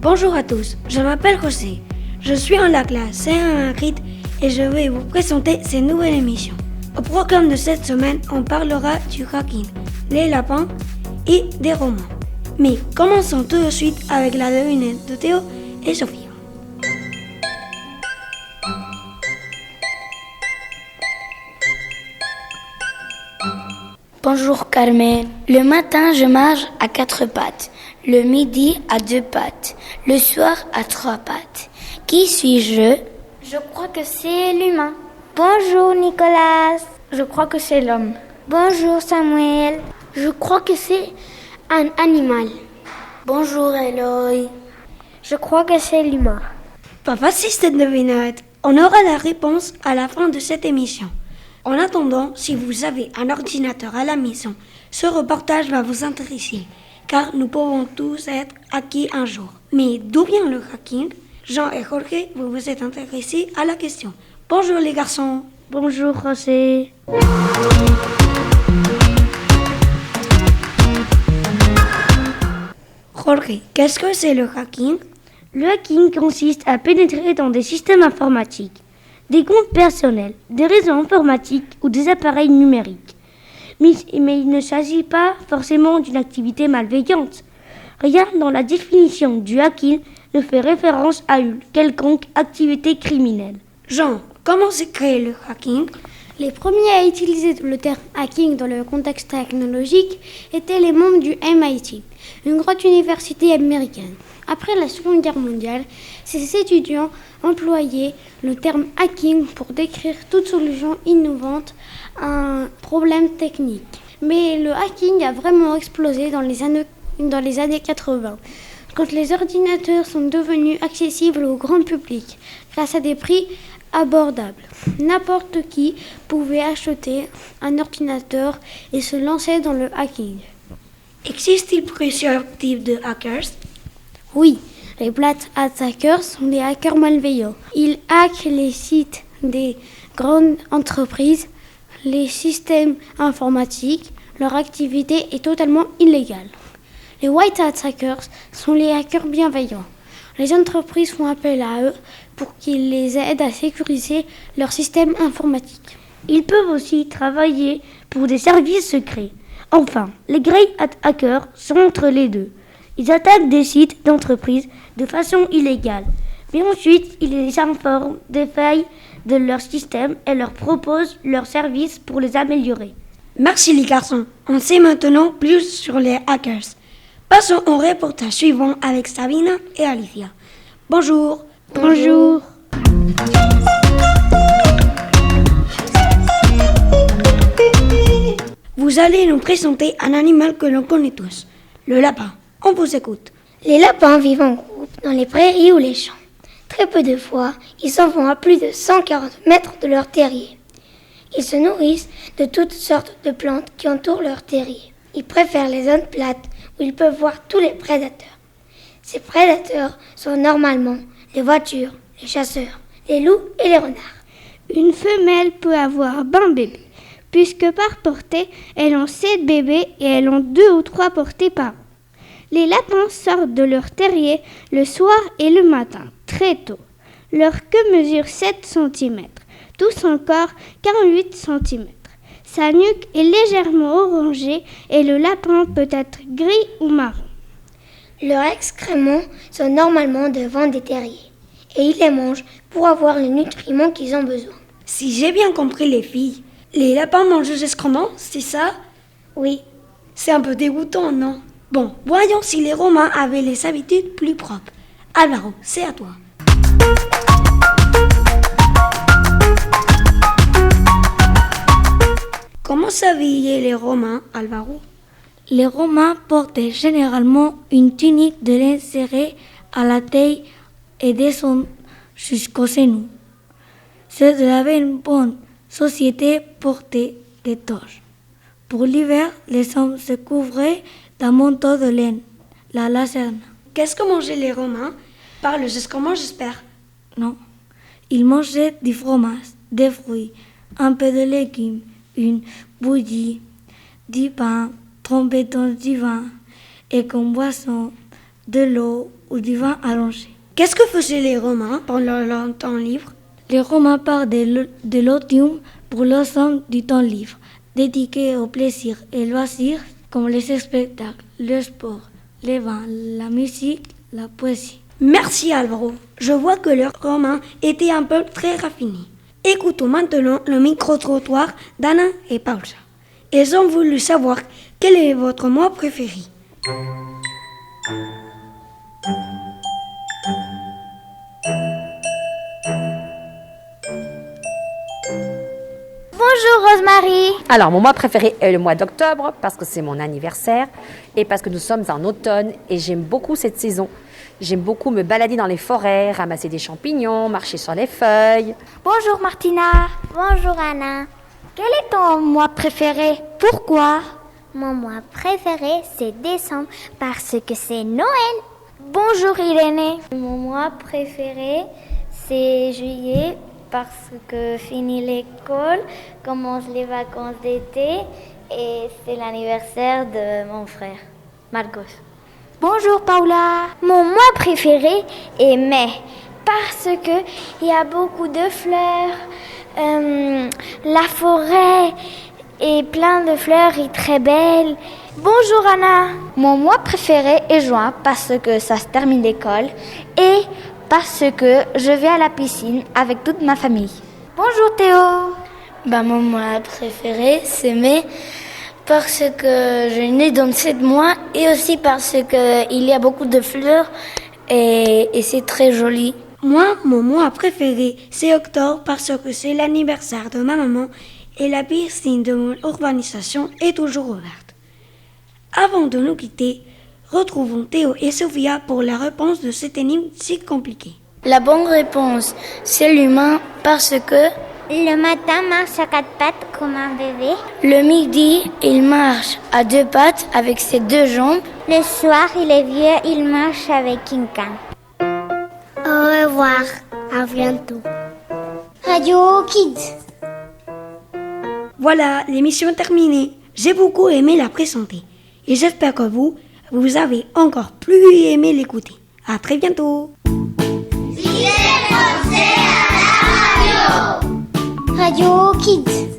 Bonjour à tous, je m'appelle José. Je suis en la classe C1 et je vais vous présenter cette nouvelle émission. Au programme de cette semaine, on parlera du hacking, les lapins et des romans. Mais commençons tout de suite avec la devinette de Théo et Sophia. Bonjour Carmen. Le matin, je marche à 4 pattes. Le midi, à 2 pattes. Le soir, à 3 pattes. Qui suis-je? Je crois que c'est l'humain. Bonjour Nicolas. Je crois que c'est l'homme. Bonjour Samuel. Je crois que c'est un animal. Bonjour Eloy. Je crois que c'est l'humain. Pas facile cette devinette. On aura la réponse à la fin de cette émission. En attendant, si vous avez un ordinateur à la maison, ce reportage va vous intéresser, car nous pouvons tous être hackés un jour. Mais d'où vient le hacking? Jean et Jorge, vous vous êtes intéressés à la question. Bonjour les garçons. Bonjour José. Jorge, qu'est-ce que c'est le hacking? Le hacking consiste à pénétrer dans des systèmes informatiques, des comptes personnels, des réseaux informatiques ou des appareils numériques. Mais il ne s'agit pas forcément d'une activité malveillante. Rien dans la définition du hacking ne fait référence à une quelconque activité criminelle. Jean, comment s'est créé le hacking? Les premiers à utiliser le terme hacking dans le contexte technologique étaient les membres du MIT, une grande université américaine. Après la Seconde Guerre mondiale, ces étudiants employaient le terme hacking pour décrire toute solution innovante à un problème technique. Mais le hacking a vraiment explosé dans les années 80, quand les ordinateurs sont devenus accessibles au grand public grâce à des prix abordables. N'importe qui pouvait acheter un ordinateur et se lancer dans le hacking. Existe-t-il plusieurs types de hackers? Oui, les Black Hackers sont des hackers malveillants. Ils hackent les sites des grandes entreprises, les systèmes informatiques. Leur activité est totalement illégale. Les White Hat Hackers sont les hackers bienveillants. Les entreprises font appel à eux pour qu'ils les aident à sécuriser leur système informatique. Ils peuvent aussi travailler pour des services secrets. Enfin, les Grey Hat Hackers sont entre les deux. Ils attaquent des sites d'entreprises de façon illégale, mais ensuite ils les informent des failles de leur système et leur proposent leurs services pour les améliorer. Merci les garçons, on sait maintenant plus sur les hackers. Passons au reportage suivant avec Sabina et Alicia. Bonjour. Bonjour. Vous allez nous présenter un animal que l'on connaît tous, le lapin. On vous écoute. Les lapins vivent en groupe dans les prairies ou les champs. Très peu de fois, ils s'en vont à plus de 140 mètres de leur terrier. Ils se nourrissent de toutes sortes de plantes qui entourent leur terrier. Ils préfèrent les zones plates où ils peuvent voir tous les prédateurs. Ces prédateurs sont normalement les voitures, les chasseurs, les loups et les renards. Une femelle peut avoir 20 bébés, puisque par portée, elles ont 7 bébés et elles ont 2 ou 3 portées par an. Les lapins sortent de leur terrier le soir et le matin, très tôt. Leur queue mesure 7 cm, tout son corps 48 cm. Sa nuque est légèrement orangée et le lapin peut être gris ou marron. Leurs excréments sont normalement devant des terriers et ils les mangent pour avoir les nutriments qu'ils ont besoin. Si j'ai bien compris les filles, les lapins mangent des excréments, c'est ça? Oui. C'est un peu dégoûtant, non? Bon, voyons si les Romains avaient les habitudes plus propres. Alvaro, c'est à toi. Comment s'habillaient les Romains, Alvaro? Les Romains portaient généralement une tunique de laine serrée à la taille et descend jusqu'aux genoux. Ceux de la bonne société portaient des toges. Pour l'hiver, les hommes se couvraient d'un manteau de laine, la lacerne. Qu'est-ce que mangeaient les Romains? Par le excrément, j'espère. Non, ils mangeaient du fromage, des fruits, un peu de légumes, une bouillie, du pain, trempé dans du vin, et comme boisson, de l'eau ou du vin allongé. Qu'est-ce que faisaient les Romains pendant leur temps libre? Les Romains parlent de l'otium pour l'ensemble du temps libre, dédié au plaisir et loisirs comme les spectacles, le sport, les vins, la musique, la poésie. Merci Alvaro. Je vois que le romain était un peuple très raffiné. Écoutons maintenant le micro-trottoir d'Anna et Paula. Ils ont voulu savoir quel est votre mois préféré. Bonjour Rosemary. Alors, mon mois préféré est le mois d'octobre parce que c'est mon anniversaire et parce que nous sommes en automne et j'aime beaucoup cette saison. J'aime beaucoup me balader dans les forêts, ramasser des champignons, marcher sur les feuilles. Bonjour Martina. Bonjour Anna. Quel est ton mois préféré? Pourquoi? Mon mois préféré, c'est décembre parce que c'est Noël. Bonjour Irénée. Mon mois préféré, c'est juillet parce que finit l'école, commence les vacances d'été et c'est l'anniversaire de mon frère, Marcos. Bonjour Paula. Mon mois préféré est mai parce que il y a beaucoup de fleurs, la forêt est plein de fleurs et très belle. Bonjour Anna. Mon mois préféré est juin parce que ça se termine l'école et parce que je vais à la piscine avec toute ma famille. Bonjour Théo. Mon mois préféré, c'est mai, parce que je suis née dans 7 mois et aussi parce qu'il y a beaucoup de fleurs et c'est très joli. Moi, mon mois préféré, c'est octobre parce que c'est l'anniversaire de ma maman et la piscine de mon urbanisation est toujours ouverte. Avant de nous quitter, retrouvons Théo et Sophia pour la réponse de cette énigme si compliquée. La bonne réponse, c'est l'humain parce que Le matin marche à 4 pattes comme un bébé. le midi, il marche à 2 pattes avec ses 2 jambes. Le soir, il est vieux, il marche avec une canne. Au revoir, à bientôt. Radio Kids. Voilà, l'émission est terminée. J'ai beaucoup aimé la présenter et j'espère que vous avez encore plus aimé l'écouter. À très bientôt. Radio Kids.